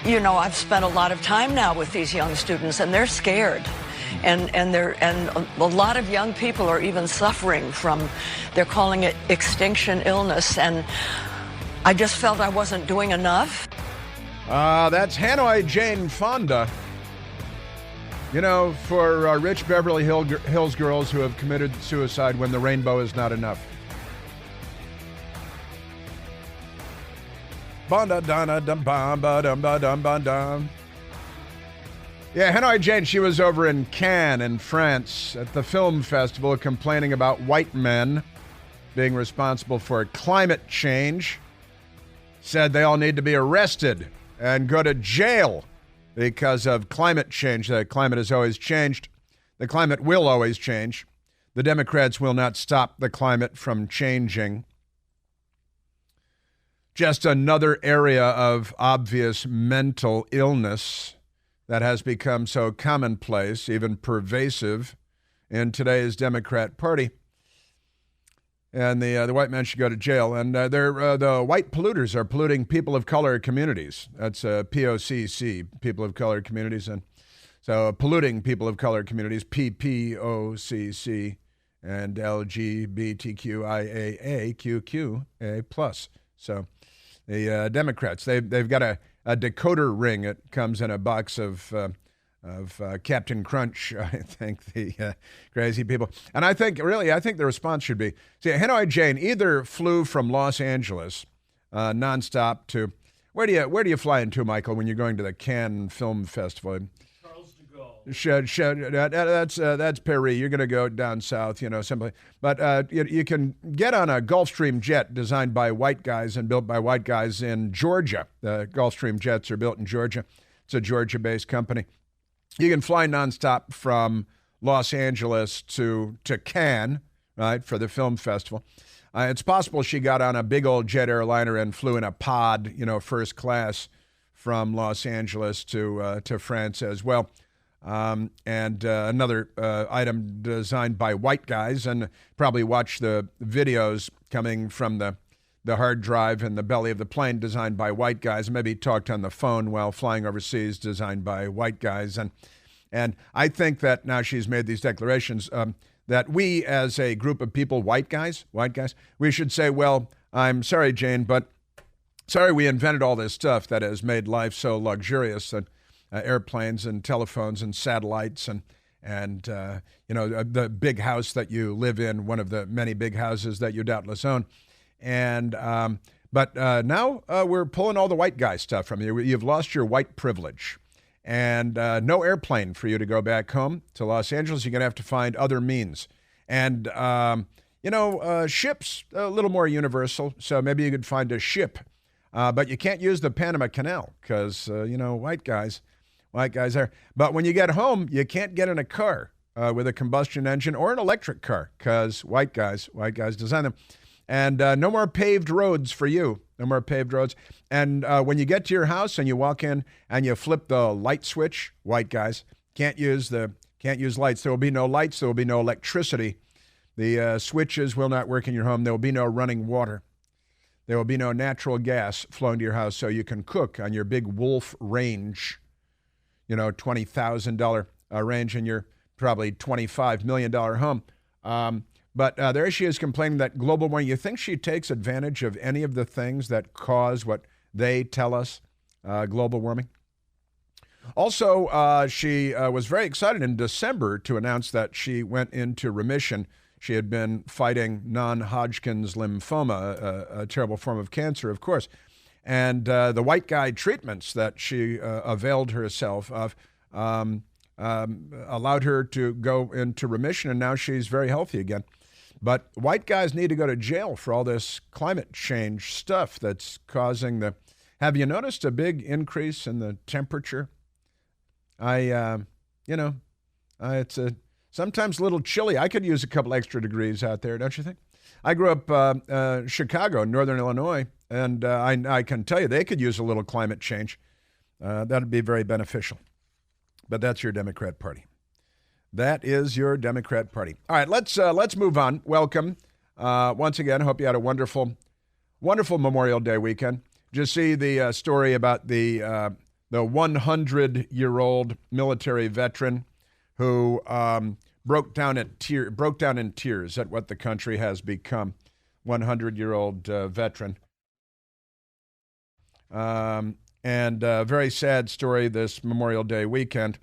You know, I've spent a lot of time now with these young students, and they're scared. And a lot of young people are even suffering from, they're calling it extinction illness. And I just felt I wasn't doing enough. That's Hanoi Jane Fonda. You know, for rich Beverly Hills girls who have committed suicide when the rainbow is not enough. Yeah, Hanoi Jane, she was over in Cannes in France at the film festival complaining about white men being responsible for climate change. Said they all need to be arrested and go to jail because of climate change. The climate has always changed. The climate will always change. The Democrats will not stop the climate from changing. Just another area of obvious mental illness that has become so commonplace, even pervasive, in today's Democrat Party. And the white men should go to jail. And the white polluters are polluting people of color communities. That's POCC, people of color communities. And so polluting people of color communities, PPOCC, and LGBTQIAAQQA+. So the Democrats, they've got a decoder ring. It comes in a box of Captain Crunch, I think, the crazy people. And I think the response should be, see, Hanoi Jane either flew from Los Angeles nonstop to, where do you fly into, Michael, when you're going to the Cannes Film Festival? That's Paris. You're going to go down south, simply. But you can get on a Gulfstream jet designed by white guys and built by white guys in Georgia. The Gulfstream jets are built in Georgia. It's a Georgia-based company. You can fly nonstop from Los Angeles to Cannes, right, for the film festival. It's possible she got on a big old jet airliner and flew in a pod, first class from Los Angeles to France as well. Another item designed by white guys, and probably watch the videos coming from the hard drive in the belly of the plane, designed by white guys. Maybe talked on the phone while flying overseas, designed by white guys. And I think that now she's made these declarations, that we as a group of people, white guys, we should say, well, I'm sorry, Jane, but sorry we invented all this stuff that has made life so luxurious, and airplanes and telephones and satellites and the big house that you live in, one of the many big houses that you doubtless own. But now we're pulling all the white guy stuff from you. You've lost your white privilege. And no airplane for you to go back home to Los Angeles. You're going to have to find other means. And, ships, a little more universal. So maybe you could find a ship. But you can't use the Panama Canal because, white guys are. But when you get home, you can't get in a car with a combustion engine or an electric car because white guys design them. And no more paved roads for you. No more paved roads. And when you get to your house and you walk in and you flip the light switch, white guys can't use lights. There will be no lights. There will be no electricity. The switches will not work in your home. There will be no running water. There will be no natural gas flowing to your house so you can cook on your big Wolf range, $20,000 range in your probably $25 million home. But there she is complaining that global warming, you think she takes advantage of any of the things that cause what they tell us, global warming? Also, she was very excited in December to announce that she went into remission. She had been fighting non-Hodgkin's lymphoma, a terrible form of cancer, of course. And the white guy treatments that she availed herself of allowed her to go into remission, and now she's very healthy again. But white guys need to go to jail for all this climate change stuff that's causing the... Have you noticed a big increase in the temperature? It's sometimes a little chilly. I could use a couple extra degrees out there, don't you think? I grew up Chicago, northern Illinois, and I can tell you they could use a little climate change. That would be very beneficial. But that's your Democrat Party. That is your Democrat Party. All right, let's move on. Welcome. Once again, hope you had a wonderful Memorial Day weekend. Did you see the story about the the 100-year-old military veteran who broke down in tears at what the country has become. 100-year-old veteran. And a very sad story this Memorial Day weekend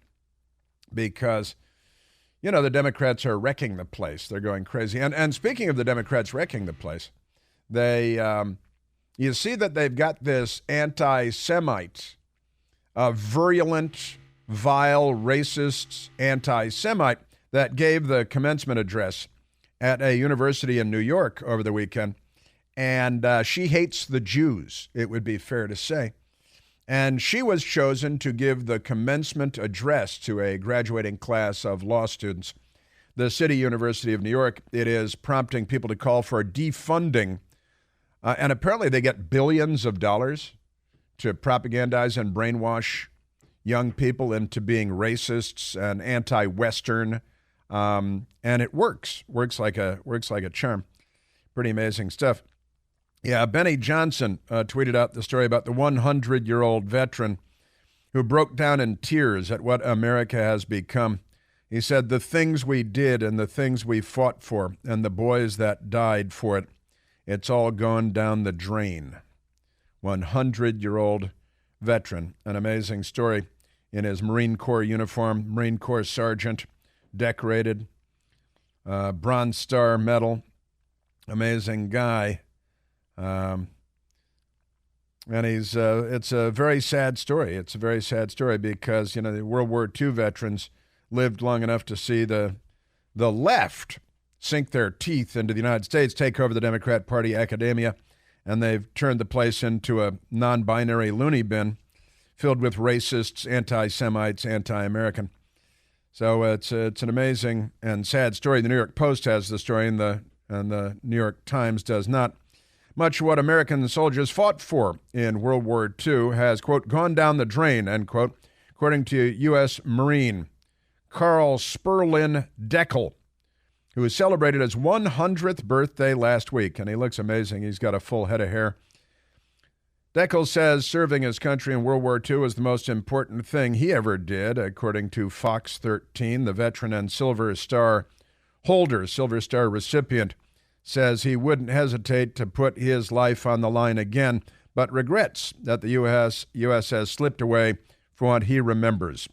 because, you know, the Democrats are wrecking the place. They're going crazy. And speaking of the Democrats wrecking the place, you see that they've got this anti-Semite, virulent, vile, racist anti-Semite that gave the commencement address at a university in New York over the weekend. And she hates the Jews, it would be fair to say. And she was chosen to give the commencement address to a graduating class of law students. The City University of New York, it is prompting people to call for defunding. And apparently they get billions of dollars to propagandize and brainwash young people into being racists and anti-Western. And it works like a charm. Pretty amazing stuff. Yeah, Benny Johnson tweeted out the story about the 100-year-old veteran who broke down in tears at what America has become. He said, the things we did and the things we fought for and the boys that died for it, it's all gone down the drain. 100-year-old veteran, an amazing story in his Marine Corps uniform, Marine Corps sergeant, decorated, Bronze Star medal, amazing guy. And it's a very sad story. It's a very sad story because, you know, the World War II veterans lived long enough to see the left sink their teeth into the United States, take over the Democrat Party academia, and they've turned the place into a non-binary loony bin filled with racists, anti-Semites, anti-American. So it's an amazing and sad story. The New York Post has the story, and the New York Times does not. Much of what American soldiers fought for in World War II has, quote, gone down the drain, end quote, according to U.S. Marine Carl Sperlin Deckel, who celebrated his 100th birthday last week, and he looks amazing. He's got a full head of hair. Deckel says serving his country in World War II was the most important thing he ever did, according to Fox 13. The veteran and Silver Star holder, Silver Star recipient, says he wouldn't hesitate to put his life on the line again, but regrets that the U.S. has slipped away from what he remembers.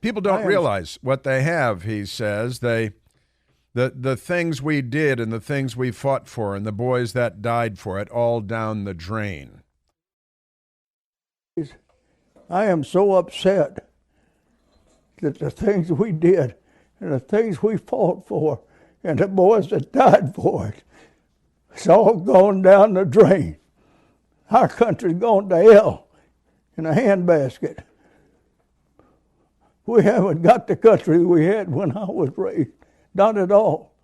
People don't realize what they have, he says. The things we did and the things we fought for and the boys that died for it, all down the drain. I am so upset that the things we did and the things we fought for and the boys that died for it, it's all gone down the drain. Our country's gone to hell in a handbasket. We haven't got the country we had when I was raised. Not at all.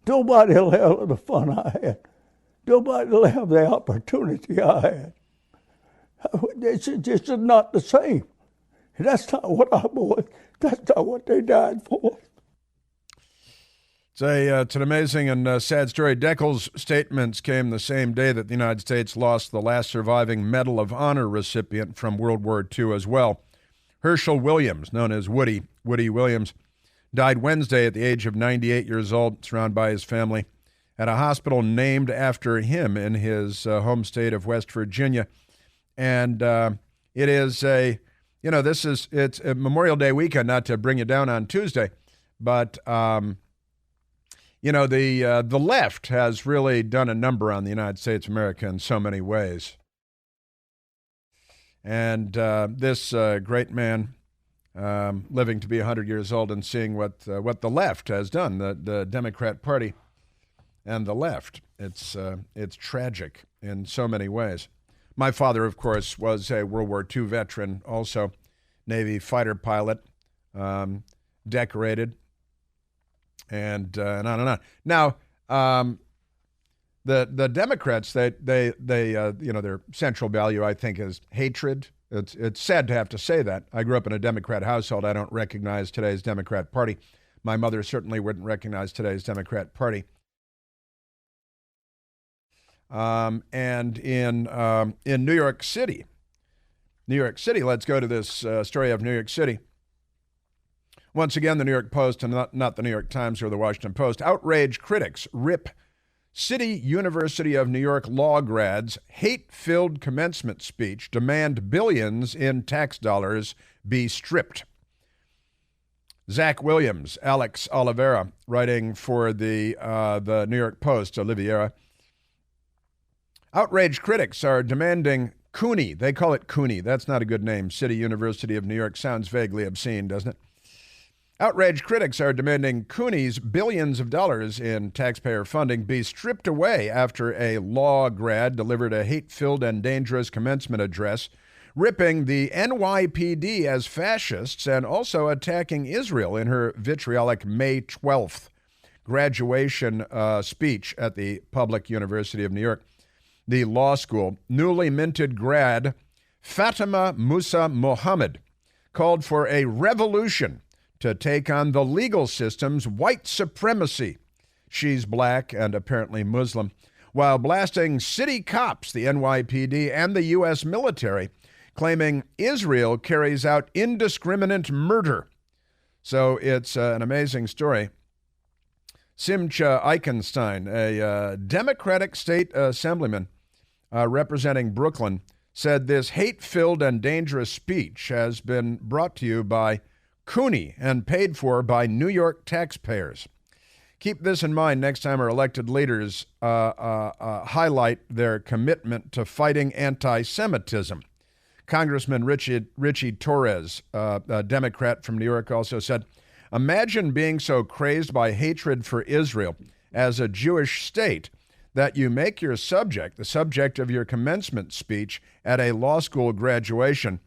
Nobody will have the fun I had. Nobody will have the opportunity I had. It's just not the same. That's not what our boys, that's not what they died for. It's an amazing and sad story. Deckel's statements came the same day that the United States lost the last surviving Medal of Honor recipient from World War II as well. Herschel Williams, known as Woody Williams, died Wednesday at the age of 98 years old, surrounded by his family, at a hospital named after him in his home state of West Virginia. And it is it's a Memorial Day weekend, not to bring you down on Tuesday, but the left has really done a number on the United States of America in so many ways. And this great man, living to be 100 years old and seeing what the left has done, the Democrat Party and the left, it's tragic in so many ways. My father, of course, was a World War II veteran, also Navy fighter pilot, decorated. And on and on. Now, the Democrats, they their central value, I think, is hatred. It's sad to have to say that. I grew up in a Democrat household. I don't recognize today's Democrat Party. My mother certainly wouldn't recognize today's Democrat Party. And in New York City, New York City. Let's go to this story of New York City. Once again, the New York Post, and not the New York Times or the Washington Post. Outraged critics rip City University of New York law grads' hate-filled commencement speech, demand billions in tax dollars be stripped. Zach Williams, Alex Oliveira, writing for the New York Post, Oliveira. Outraged critics are demanding CUNY. They call it CUNY. That's not a good name. City University of New York sounds vaguely obscene, doesn't it? Outraged critics are demanding CUNY's billions of dollars in taxpayer funding be stripped away after a law grad delivered a hate-filled and dangerous commencement address, ripping the NYPD as fascists and also attacking Israel in her vitriolic May 12th graduation speech at the Public University of New York. The law school, newly minted grad Fatima Musa Mohammed called for a revolution to take on the legal system's white supremacy. She's black and apparently Muslim, while blasting city cops, the NYPD, and the U.S. military, claiming Israel carries out indiscriminate murder. So it's an amazing story. Simcha Eichenstein, a Democratic state assemblyman representing Brooklyn, said this hate-filled and dangerous speech has been brought to you by CUNY and paid for by New York taxpayers. Keep this in mind next time our elected leaders highlight their commitment to fighting anti-Semitism. Congressman Richie Torres, a Democrat from New York, also said, imagine being so crazed by hatred for Israel as a Jewish state that you make your subject, the subject of your commencement speech at a law school graduation,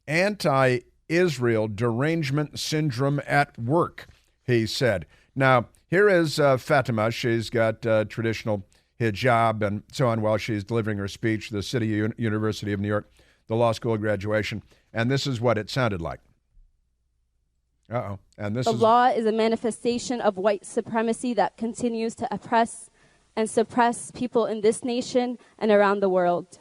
anti-Israel derangement syndrome at work, he said. Now, here is Fatima. She's got traditional hijab and so on while she's delivering her speech, the City University of New York, the law school graduation. And this is what it sounded like. And this The law is a manifestation of white supremacy that continues to oppress and suppress people in this nation and around the world.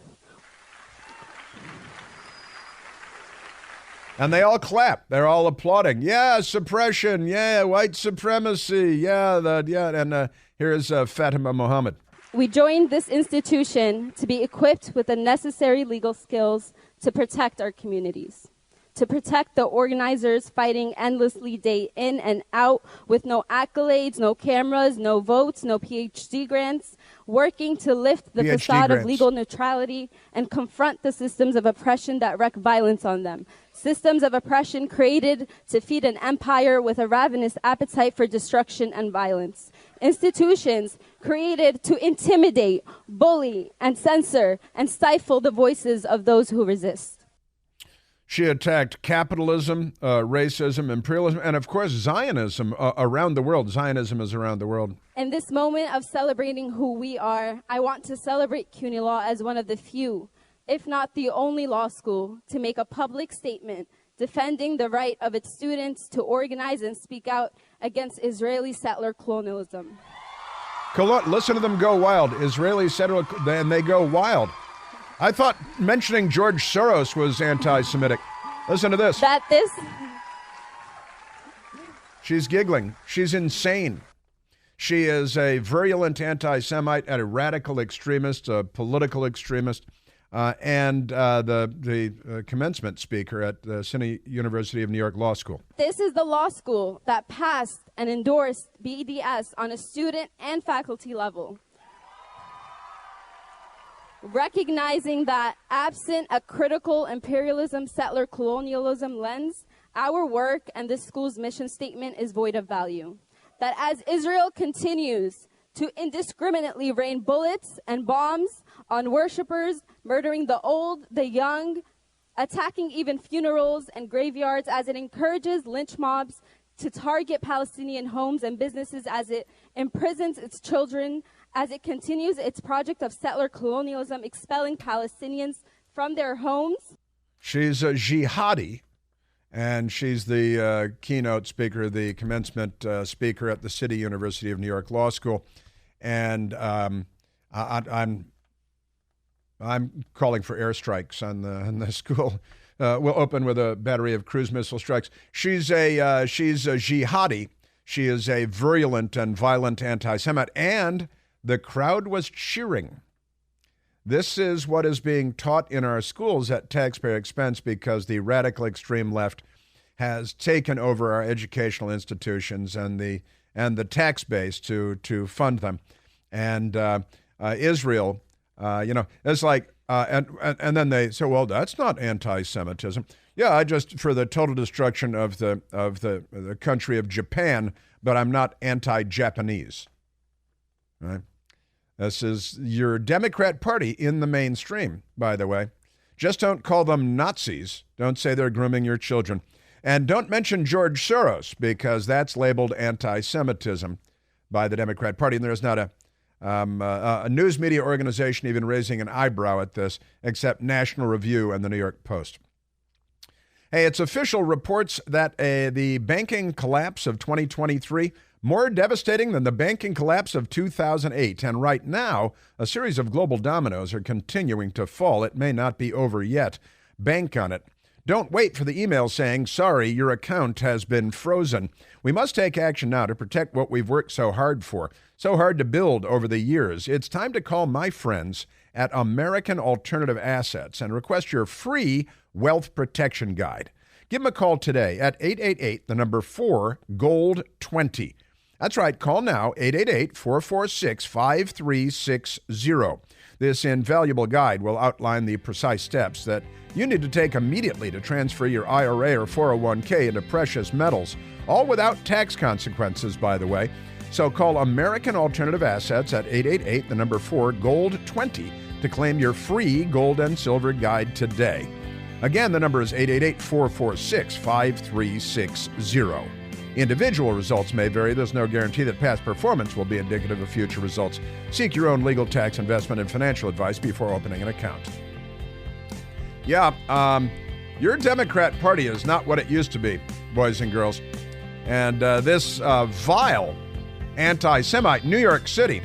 And they all clap. They're all applauding. Yeah, suppression. Yeah, white supremacy. Yeah, and here is Fatima Mohammed. We joined this institution to be equipped with the necessary legal skills to protect our communities, to protect the organizers fighting endlessly day in and out with no accolades, no cameras, no votes, no PhD grants, working to lift the facade of legal neutrality and confront the systems of oppression that wreak violence on them. Systems of oppression created to feed an empire with a ravenous appetite for destruction and violence. Institutions created to intimidate, bully, and censor and stifle the voices of those who resist. She attacked capitalism, racism, imperialism, and of course Zionism around the world. Zionism is around the world. In this moment of celebrating who we are, I want to celebrate CUNY Law as one of the few, if not the only law school, to make a public statement defending the right of its students to organize and speak out against Israeli settler colonialism. Listen to them go wild. Israeli settler, and they go wild. I thought mentioning George Soros was anti-Semitic. Listen to this. She's giggling. She's insane. She is a virulent anti-Semite and a radical extremist, a political extremist, and the commencement speaker at the City University of New York Law School. This is the law school that passed and endorsed BDS on a student and faculty level. Recognizing that absent a critical imperialism, settler colonialism lens, our work and this school's mission statement is void of value. That as Israel continues to indiscriminately rain bullets and bombs on worshipers, murdering the old, the young, attacking even funerals and graveyards, as it encourages lynch mobs to target Palestinian homes and businesses, as it imprisons its children, as it continues its project of settler colonialism, expelling Palestinians from their homes. She's a jihadi, and she's the keynote speaker, the commencement speaker at the City University of New York Law School. And I'm I'm calling for airstrikes on the school. We'll open with a battery of cruise missile strikes. She's a jihadi. She is a virulent and violent anti-Semite, and the crowd was cheering. This is what is being taught in our schools at taxpayer expense because the radical extreme left has taken over our educational institutions and the tax base to fund them. And Israel, it's like, and then they say, well, that's not anti-Semitism. Yeah, for the total destruction of the country of Japan, but I'm not anti-Japanese. Right? This is your Democrat Party in the mainstream, by the way. Just don't call them Nazis. Don't say they're grooming your children. And don't mention George Soros, because that's labeled anti-Semitism by the Democrat Party. And there's not a news media organization even raising an eyebrow at this, except National Review and the New York Post. Hey, it's official reports that the banking collapse of 2023 more devastating than the banking collapse of 2008. And right now, a series of global dominoes are continuing to fall. It may not be over yet. Bank on it. Don't wait for the email saying, sorry, your account has been frozen. We must take action now to protect what we've worked so hard for, so hard to build over the years. It's time to call my friends at American Alternative Assets and request your free wealth protection guide. Give them a call today at 888, the number 4, Gold 20. That's right, call now, 888-446-5360. This invaluable guide will outline the precise steps that you need to take immediately to transfer your IRA or 401k into precious metals, all without tax consequences, by the way. So call American Alternative Assets at 888, the number 4, Gold 20 to claim your free gold and silver guide today. Again, the number is 888-446-5360. Individual results may vary. There's no guarantee that past performance will be indicative of future results. Seek your own legal, tax, investment, and financial advice before opening an account. Yeah, your Democrat Party is not what it used to be, boys and girls. And this vile anti-Semite, New York City,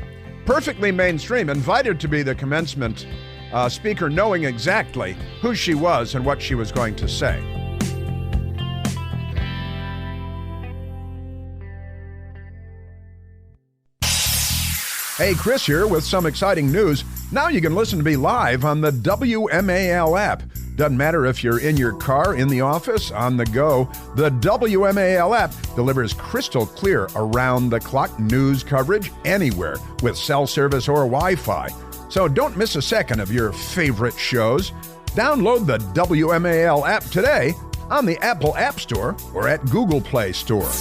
perfectly mainstream, invited to be the commencement speaker, knowing exactly who she was and what she was going to say. Hey, Chris here with some exciting news. Now you can listen to me live on the WMAL app. Doesn't matter if you're in your car, in the office, on the go. The WMAL app delivers crystal clear around-the-clock news coverage anywhere with cell service or Wi-Fi. So don't miss a second of your favorite shows. Download the WMAL app today on the Apple App Store or at Google Play Store.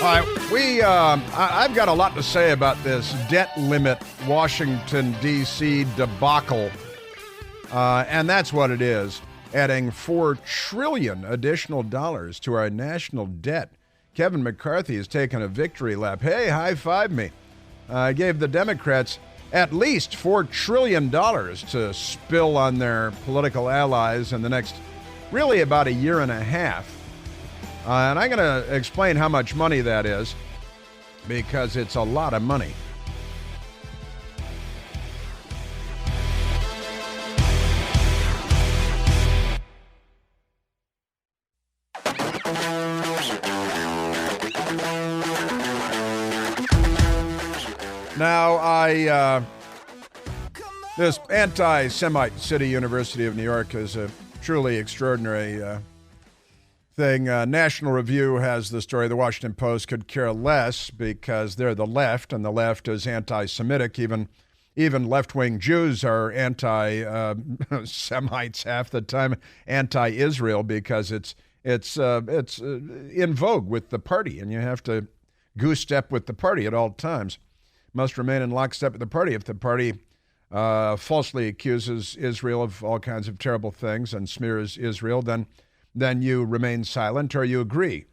All right, I've got a lot to say about this debt limit Washington, D.C. debacle, and that's what it is, adding $4 trillion additional dollars to our national debt. Kevin McCarthy has taken a victory lap. Hey, high-five me. Gave the Democrats at least $4 trillion to spill on their political allies in the next, really about a year and a half. And I'm going to explain how much money that is, because it's a lot of money. Now, this anti-Semite City University of New York is a truly extraordinary thing. National Review has the story. The Washington Post could care less because they're the left, and the left is anti-Semitic. Even left-wing Jews are anti-Semites half the time, anti-Israel, because it's in vogue with the party, and you have to goose step with the party at all times. Must remain in lockstep with the party. If the party falsely accuses Israel of all kinds of terrible things and smears Israel, then you remain silent or you agree.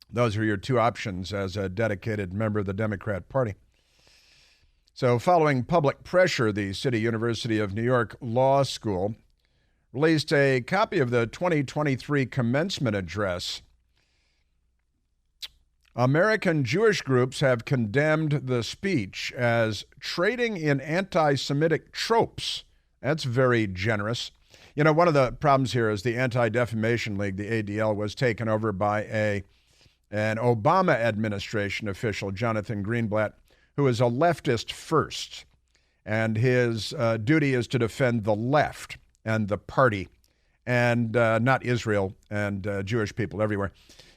Those are your two options as a dedicated member of the Democrat Party. So following public pressure, the City University of New York Law School released a copy of the 2023 commencement address. American Jewish groups have condemned the speech as trading in anti-Semitic tropes. That's very generous. You know, one of the problems here is the Anti-Defamation League, the ADL, was taken over by an Obama administration official, Jonathan Greenblatt, who is a leftist first. And his duty is to defend the left and the party and not Israel and Jewish people everywhere.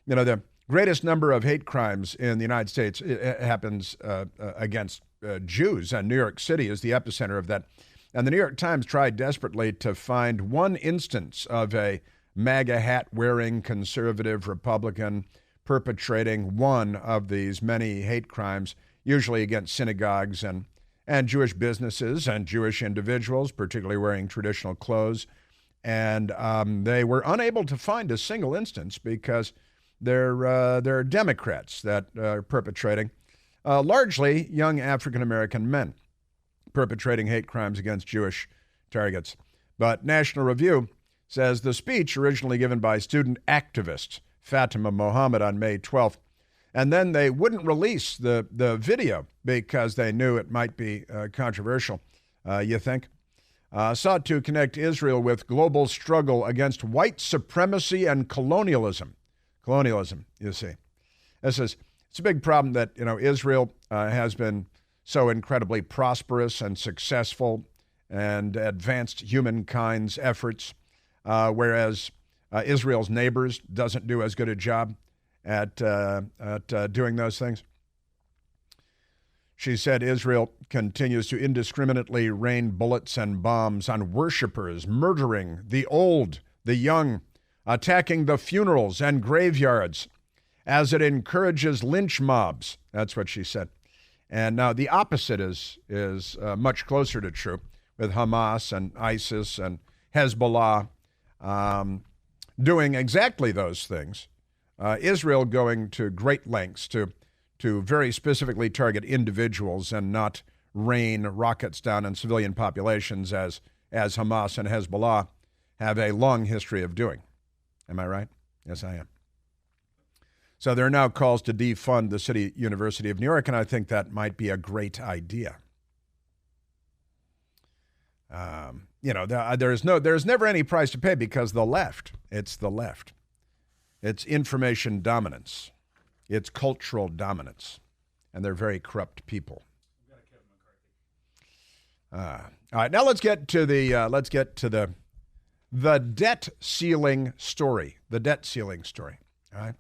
You know, the greatest number of hate crimes in the United States happens against Jews, and New York City is the epicenter of that. And the New York Times tried desperately to find one instance of a MAGA hat-wearing conservative Republican perpetrating one of these many hate crimes, usually against synagogues and Jewish businesses and Jewish individuals, particularly wearing traditional clothes. And they were unable to find a single instance because they're Democrats that are perpetrating, largely young African-American men, perpetrating hate crimes against Jewish targets. But National Review says the speech, originally given by student activist Fatima Mohammed on May 12th, and then they wouldn't release the video because they knew it might be controversial, you think, sought to connect Israel with global struggle against white supremacy and colonialism. Colonialism, you see. It's a big problem that, you know, Israel has been so incredibly prosperous and successful and advanced humankind's efforts, whereas Israel's neighbors doesn't do as good a job at doing those things. She said Israel continues to indiscriminately rain bullets and bombs on worshipers, murdering the old, the young, attacking the funerals and graveyards as it encourages lynch mobs. That's what she said. And now the opposite is much closer to true, with Hamas and ISIS and Hezbollah doing exactly those things. Israel going to great lengths to very specifically target individuals and not rain rockets down on civilian populations as Hamas and Hezbollah have a long history of doing. Am I right? Yes, I am. So there are now calls to defund the City University of New York, and I think that might be a great idea. You know, there's never any price to pay because it's the left. It's information dominance. It's cultural dominance. And they're very corrupt people. All right, now let's get to the debt ceiling story. The debt ceiling story. All right.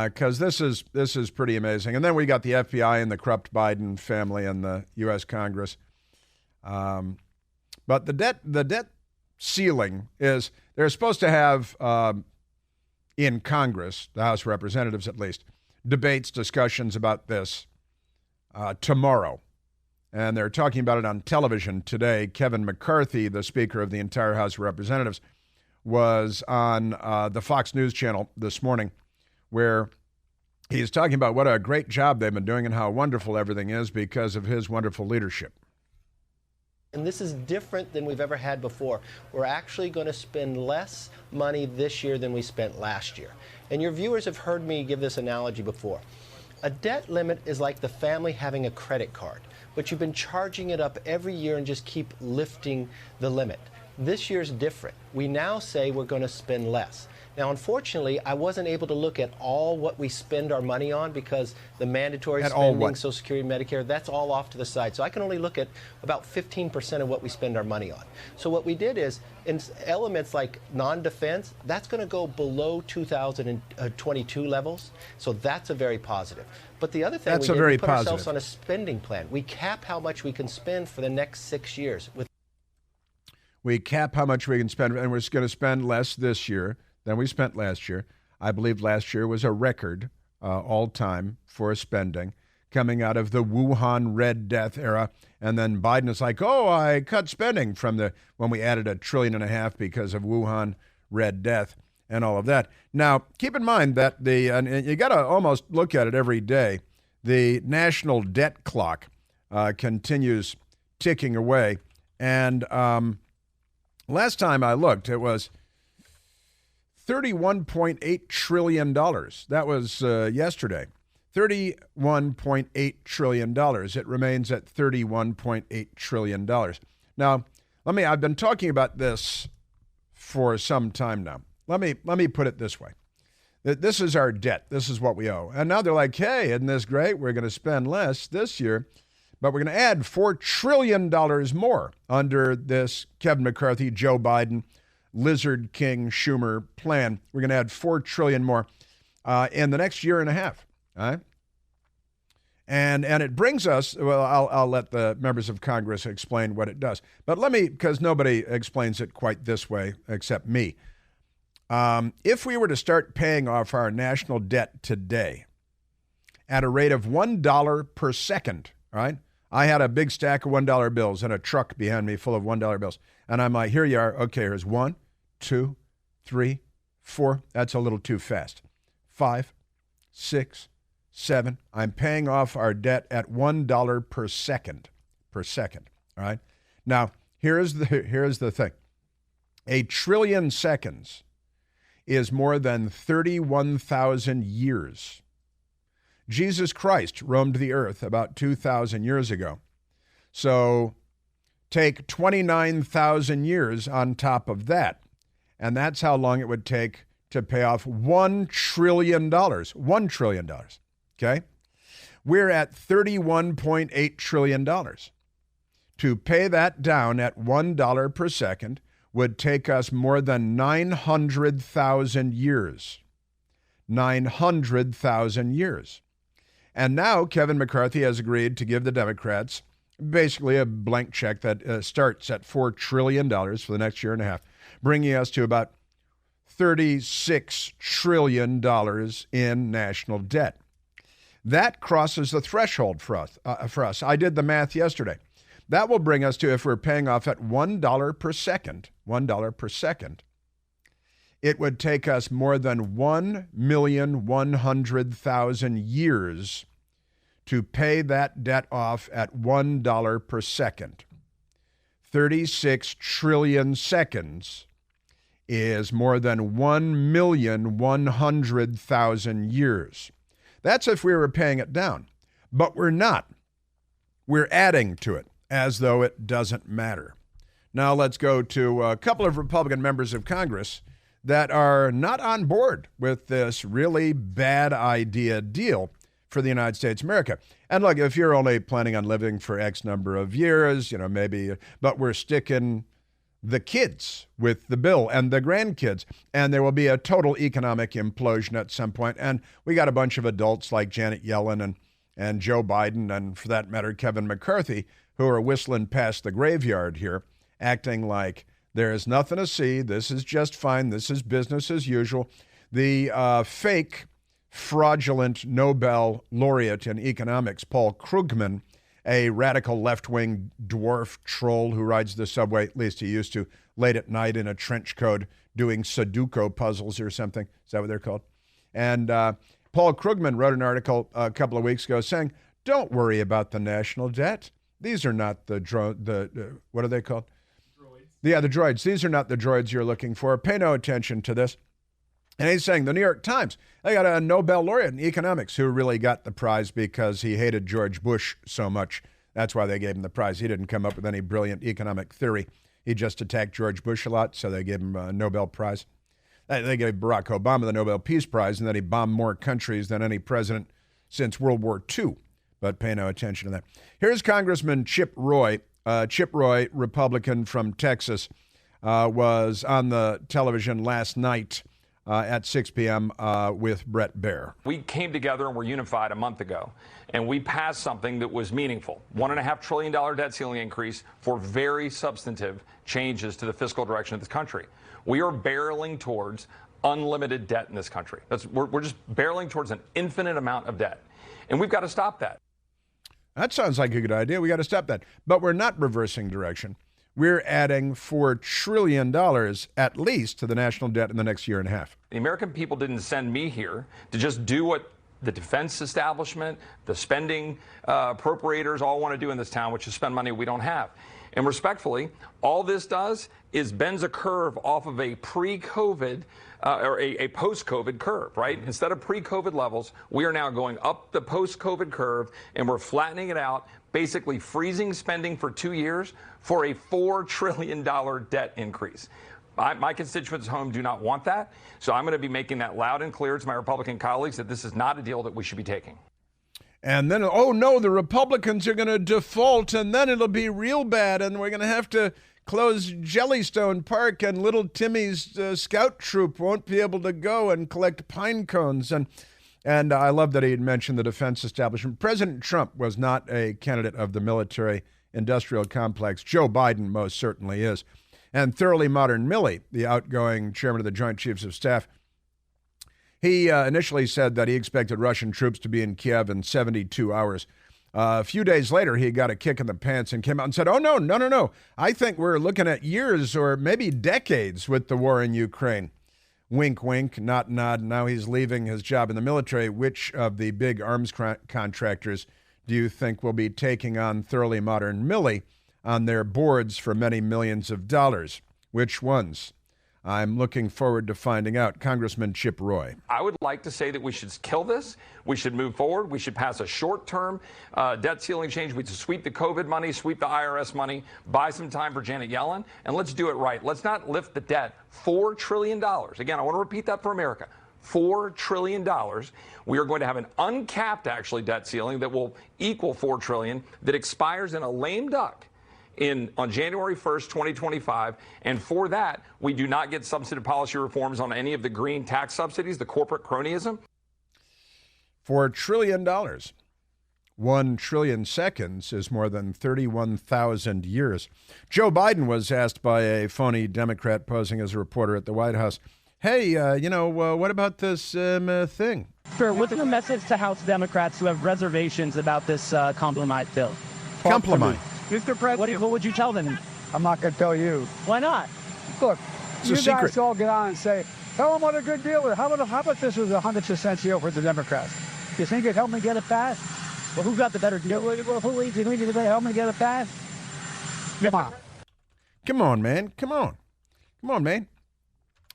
Because this is pretty amazing. And then we got the FBI and the corrupt Biden family and the U.S. Congress. But the debt ceiling is they're supposed to have in Congress, the House of Representatives at least, debates, discussions about this tomorrow. And they're talking about it on television today. Kevin McCarthy, the Speaker of the entire House of Representatives, was on the Fox News channel this morning, where he's talking about what a great job they've been doing and how wonderful everything is because of his wonderful leadership. And this is different than we've ever had before. We're actually going to spend less money this year than we spent last year. And your viewers have heard me give this analogy before. A debt limit is like the family having a credit card, but you've been charging it up every year and just keep lifting the limit. This year's different. We now say we're going to spend less. Now, unfortunately, I wasn't able to look at all what we spend our money on because the mandatory spending, Social Security, Medicare, that's all off to the side. So I can only look at about 15% of what we spend our money on. So what we did is, in elements like non-defense, that's going to go below 2022 levels. So that's a very positive. But the other thing we put ourselves on a spending plan. We cap how much we can spend for the next 6 years. We cap how much we can spend, and we're going to spend less this year than we spent last year. I believe last year was a record all-time for spending coming out of the Wuhan Red Death era. And then Biden is like, oh, I cut spending from when we added $1.5 trillion because of Wuhan Red Death and all of that. Now, keep in mind that and you got to almost look at it every day, the national debt clock continues ticking away. And last time I looked, it was $31.8 trillion. That was yesterday. $31.8 trillion. It remains at $31.8 trillion. Now, I've been talking about this for some time now. Let me put it this way. This is our debt. This is what we owe. And now they're like, hey, isn't this great? We're going to spend less this year, but we're going to add $4 trillion more under this Kevin McCarthy, Joe Biden, Lizard King Schumer plan. We're going to add $4 trillion more in the next year and a half. All right? And it brings us, well, I'll let the members of Congress explain what it does. But because nobody explains it quite this way except me. If we were to start paying off our national debt today at a rate of $1 per second, right? I had a big stack of $1 bills and a truck behind me full of $1 bills. And I'm like, here you are. Okay, here's 1, 2, 3, 4. That's a little too fast. 5, 6, 7. I'm paying off our debt at $1 per second. Per second. All right. Now, here's the thing. A trillion seconds is more than 31,000 years. Jesus Christ roamed the earth about 2,000 years ago. So take 29,000 years on top of that, and that's how long it would take to pay off $1 trillion. $1 trillion, okay? We're at $31.8 trillion. To pay that down at $1 per second would take us more than 900,000 years. 900,000 years. And now Kevin McCarthy has agreed to give the Democrats basically a blank check that starts at $4 trillion for the next year and a half, bringing us to about $36 trillion in national debt. That crosses the threshold for us. I did the math yesterday. That will bring us to, if we're paying off at $1 per second, $1 per second, it would take us more than 1,100,000 years to pay that debt off at $1 per second. 36 trillion seconds is more than 1,100,000 years. That's if we were paying it down. But we're not. We're adding to it, as though it doesn't matter. Now let's go to a couple of Republican members of Congress that are not on board with this really bad idea deal for the United States of America. And look, if you're only planning on living for X number of years, maybe, but we're sticking the kids with the bill and the grandkids, and there will be a total economic implosion at some point. And we got a bunch of adults like Janet Yellen and Joe Biden, and for that matter, Kevin McCarthy, who are whistling past the graveyard here, acting like there is nothing to see. This is just fine. This is business as usual. The fake, fraudulent Nobel laureate in economics, Paul Krugman, a radical left-wing dwarf troll who rides the subway, at least he used to, late at night in a trench coat doing Sudoku puzzles or something. Is that what they're called? And Paul Krugman wrote an article a couple of weeks ago saying, don't worry about the national debt. These are not the what are they called? Droids. Yeah, the droids. These are not the droids you're looking for. Pay no attention to this. And he's saying the New York Times, they got a Nobel laureate in economics who really got the prize because he hated George Bush so much. That's why they gave him the prize. He didn't come up with any brilliant economic theory. He just attacked George Bush a lot, so they gave him a Nobel Prize. They gave Barack Obama the Nobel Peace Prize, and then he bombed more countries than any president since World War II. But pay no attention to that. Here's Congressman Chip Roy. Chip Roy, Republican from Texas, was on the television last night at 6 p.m. With Brett Baer. We came together and were unified a month ago, and we passed something that was meaningful. $1.5 trillion debt ceiling increase for very substantive changes to the fiscal direction of this country. We are barreling towards unlimited debt in this country. We're just barreling towards an infinite amount of debt, and we've got to stop that. That sounds like a good idea. We got to stop that. But we're not reversing direction. We're adding $4 trillion at least to the national debt in the next year and a half. The American people didn't send me here to just do what the defense establishment, the spending appropriators all want to do in this town, which is spend money we don't have. And respectfully, all this does is bends a curve off of a pre-COVID or a post-COVID curve, right? Instead of pre-COVID levels, we are now going up the post-COVID curve, and we're flattening it out, basically freezing spending for 2 years for a $4 trillion debt increase. My constituents at home do not want that, so I'm going to be making that loud and clear to my Republican colleagues that this is not a deal that we should be taking. And then, oh no, the Republicans are going to default, and then it'll be real bad, and we're going to have to close Jellystone Park, and little Timmy's scout troop won't be able to go and collect pine cones. And I love that he had mentioned the defense establishment. President Trump was not a candidate of the military-industrial complex. Joe Biden most certainly is. And Thoroughly Modern Millie, the outgoing chairman of the Joint Chiefs of Staff, he initially said that he expected Russian troops to be in Kiev in 72 hours. A few days later, he got a kick in the pants and came out and said, oh, no. I think we're looking at years or maybe decades with the war in Ukraine. Wink, wink, nod, nod. Now he's leaving his job in the military. Which of the big arms contractors do you think will be taking on Thoroughly Modern Millie on their boards for many millions of dollars? Which ones? I'm looking forward to finding out. Congressman Chip Roy. I would like to say that we should kill this. We should move forward. We should pass a short-term debt ceiling change. We should sweep the COVID money, sweep the IRS money, buy some time for Janet Yellen, and let's do it right. Let's not lift the debt. $4 trillion. Again, I want to repeat that for America. $4 trillion. We are going to have an uncapped, actually, debt ceiling that will equal $4 trillion that expires in a lame duck on January 1st, 2025, and for that, we do not get substantive policy reforms on any of the green tax subsidies, the corporate cronyism. $4 trillion. 1 trillion seconds is more than 31,000 years. Joe Biden was asked by a phony Democrat posing as a reporter at the White House, hey, what about this thing? Sure. What's your message to House Democrats who have reservations about this compromise bill? Compromise. Mr. President, What would you tell them? I'm not going to tell you. Why not? Look, It's you a secret. guys all get on and say, tell them what a good deal is. How about this was a 100% deal for the Democrats? You think it'd help me get it passed? Well, who got the better deal? Who leads you think it'd help me get it passed? Come on. Come on, man. Come on, man.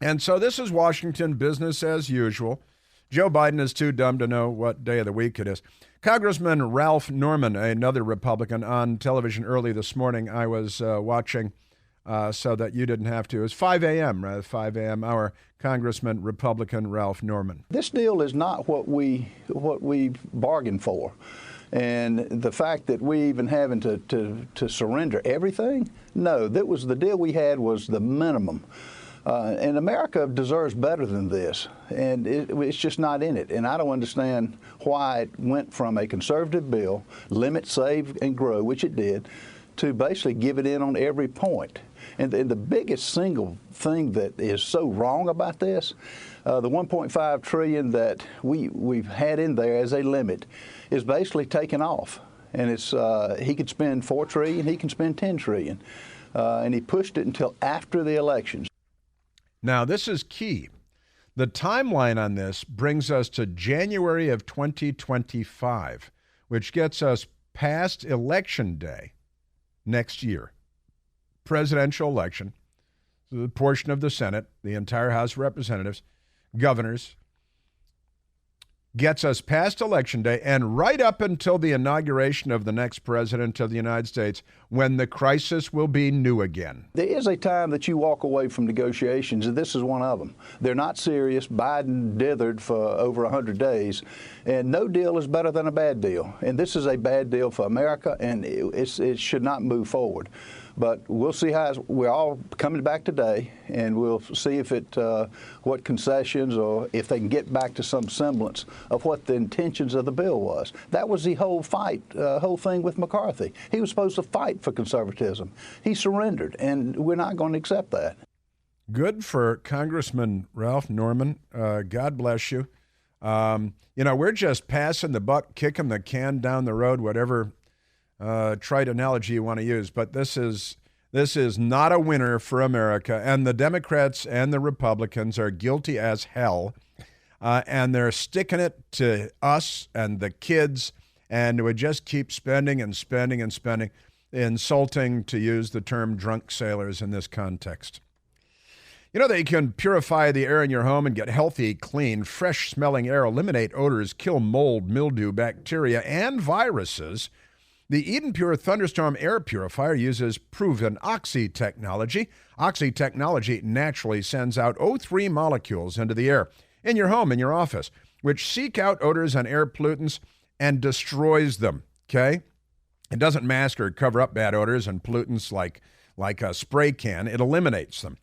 And so this is Washington business as usual. Joe Biden is too dumb to know what day of the week it is. Congressman Ralph Norman, another Republican, on television early this morning. I was watching so that you didn't have to. It was 5 a.m., 5 a.m., our Congressman, Republican Ralph Norman. This deal is not what we bargained for. And the fact that we even having to surrender everything, no, that was the deal we had was the minimum. And America deserves better than this, and it's just not in it. And I don't understand why it went from a conservative bill, limit, save, and grow, which it did, to basically give it in on every point. And the biggest single thing that is so wrong about this, the $1.5 trillion that we've had in there as a limit, is basically taken off. And it's he could spend $4 trillion, he can spend $10 trillion, and he pushed it until after the elections. Now, this is key. The timeline on this brings us to January of 2025, which gets us past Election Day next year. Presidential election, the portion of the Senate, the entire House of Representatives, governors, gets us past Election Day and right up until the inauguration of the next president of the United States, when the crisis will be new again. There is a time that you walk away from negotiations, and this is one of them. They're not serious. Biden dithered for over 100 days, and no deal is better than a bad deal. And this is a bad deal for America, and it should not move forward. But we'll see we're all coming back today, and we'll see if what concessions or if they can get back to some semblance of what the intentions of the bill was. That was the whole thing with McCarthy. He was supposed to fight for conservatism. He surrendered, and we're not going to accept that. Good for Congressman Ralph Norman. God bless you. We're just passing the buck, kicking the can down the road, whatever trite analogy you want to use, but this is not a winner for America, and the Democrats and the Republicans are guilty as hell. and they're sticking it to us and the kids, and we just keep spending and spending and spending. Insulting to use the term drunk sailors in this context. You know that you can purify the air in your home and get healthy, clean, fresh-smelling air, eliminate odors, kill mold, mildew, bacteria, and viruses. The Eden Pure Thunderstorm Air Purifier uses proven Oxy technology. Oxy technology naturally sends out O3 molecules into the air in your home, in your office, which seek out odors and air pollutants and destroys them, okay? It doesn't mask or cover up bad odors and pollutants like a spray can. It eliminates them.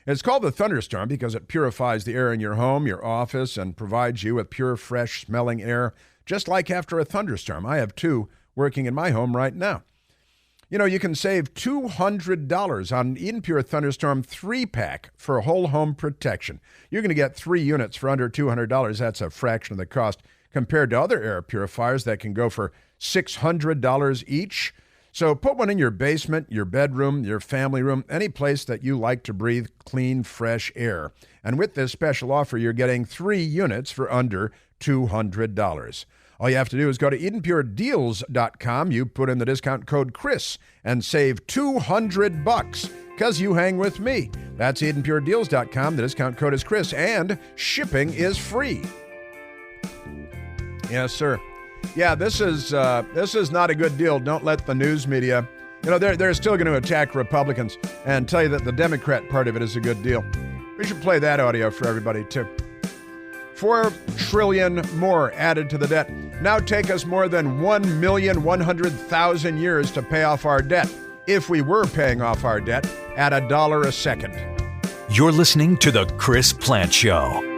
It's called the Thunderstorm because it purifies the air in your home, your office, and provides you with pure, fresh-smelling air, just like after a thunderstorm. I have 2 working in my home right now. You know, you can save $200 on an Eden Pure Thunderstorm 3-pack for whole home protection. You're going to get 3 units for under $200. That's a fraction of the cost compared to other air purifiers that can go for $600 each. So put one in your basement, your bedroom, your family room, any place that you like to breathe clean, fresh air. And with this special offer, you're getting 3 units for under $200. All you have to do is go to EdenPureDeals.com. You put in the discount code Chris and save $200 because you hang with me. That's EdenPureDeals.com. The discount code is Chris, and shipping is free. Yes, sir. Yeah, this is not a good deal. Don't let the news media, they're still going to attack Republicans and tell you that the Democrat part of it is a good deal. We should play that audio for everybody, too. $4 trillion more added to the debt. Now take us more than 1,100,000 years to pay off our debt, if we were paying off our debt at $1 a second. You're listening to The Chris Plante Show.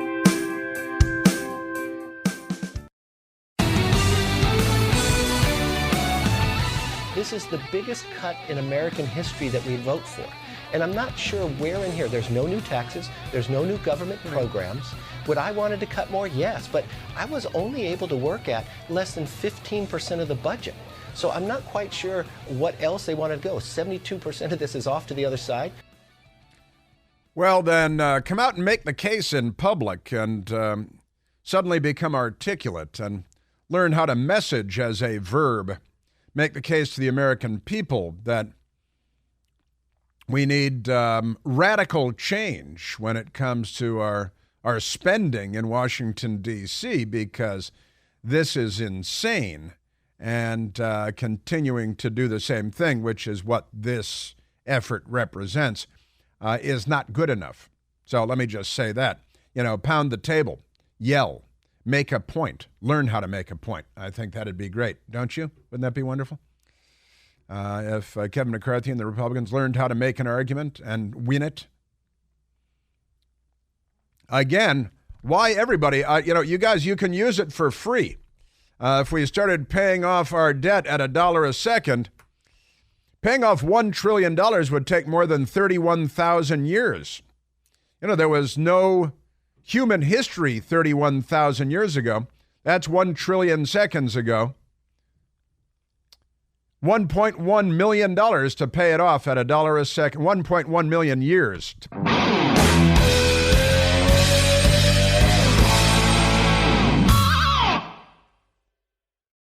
This is the biggest cut in American history that we vote for. And I'm not sure where in here. There's no new taxes. There's no new government programs. Would I wanted to cut more? Yes, but I was only able to work at less than 15% of the budget. So I'm not quite sure what else they wanted to go. 72% of this is off to the other side. Well, then come out and make the case in public and suddenly become articulate and learn how to message as a verb. Make the case to the American people that we need radical change when it comes to our spending in Washington, D.C., because this is insane, and continuing to do the same thing, which is what this effort represents, is not good enough. So let me just say that. Pound the table, yell, make a point, learn how to make a point. I think that'd be great, don't you? Wouldn't that be wonderful? If Kevin McCarthy and the Republicans learned how to make an argument and win it. Again, why everybody? You guys, you can use it for free. If we started paying off our debt at $1 a second, paying off $1 trillion would take more than 31,000 years. There was no human history 31,000 years ago. That's 1 trillion seconds ago. $1.1 million to pay it off at $1 a second. 1.1 million years.